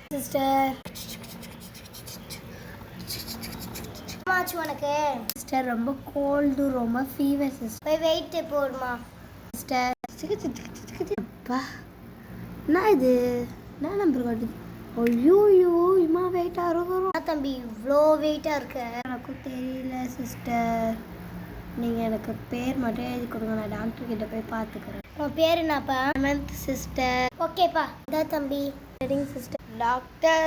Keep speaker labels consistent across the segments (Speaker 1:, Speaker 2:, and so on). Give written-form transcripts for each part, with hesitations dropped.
Speaker 1: sister ஆச்சு உனக்கு sister ரொம்ப கோல்டு ரொம்ப ஃபீவர் சிஸ்டர் போய் வெயிட் போடுமா சிஸ்டர் அப்பா என்ன இது என்ன நம்பர் காட்டுது ஐயோ இம்மா வெயிட்டாக இருக்கும் தம்பி இவ்வளோ வெயிட்டாக இருக்க எனக்கும் தெரியல சிஸ்டர் நீங்கள் எனக்கு பேர் மட்டும் எழுதி கொடுங்க நான் டாக்டர் கிட்ட போய் பார்த்துக்கிறேன் உன் பேர் என்னப்பா சிஸ்டர் ஓகேப்பா இதான் தம்பி சரிங்க சிஸ்டர் டாக்டர்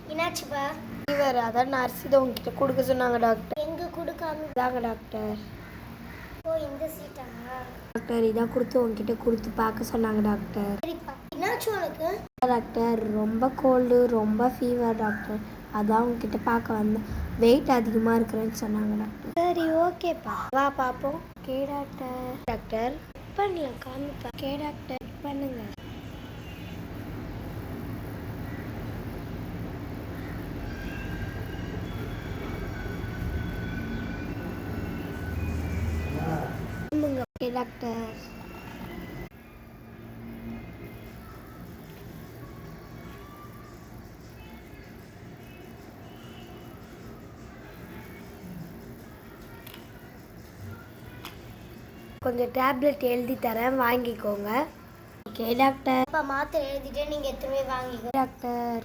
Speaker 1: என்னாச்சுப்பா ஃபீவர் அதான் நர்ஸ் இதை உங்ககிட்ட கொடுக்க சொன்னாங்க டாக்டர் எங்கே கொடுக்காம இதாங்க டாக்டர் ஓ இந்த சீட்டா டாக்டர் இதான் கொடுத்து உங்ககிட்ட கொடுத்து பார்க்க சொன்னாங்க டாக்டர் சரிப்பா என்னாச்சு உனக்கு டாக்டர் ரொம்ப கோல்டு ரொம்ப ஃபீவர் டாக்டர் அதான் உங்ககிட்ட பார்க்க வந்தேன் வெயிட் அதிகமாக இருக்கிறேன்னு சொன்னாங்க டாக்டர் சரி ஓகேப்பா வா பார்ப்போம் ஓகே டாக்டர் பண்ணலாம் காமிப்பா ஓகே டாக்டர் பண்ணுங்க ஓகே டாக்டர் கொஞ்சம் டேப்லெட் எழுதி தரேன் வாங்கிக்கோங்க ஓகே டாக்டர் இப்போ மாத்திரை எழுதிட்டு நீங்கள் எத்தனை வாங்கிக்கோ டாக்டர்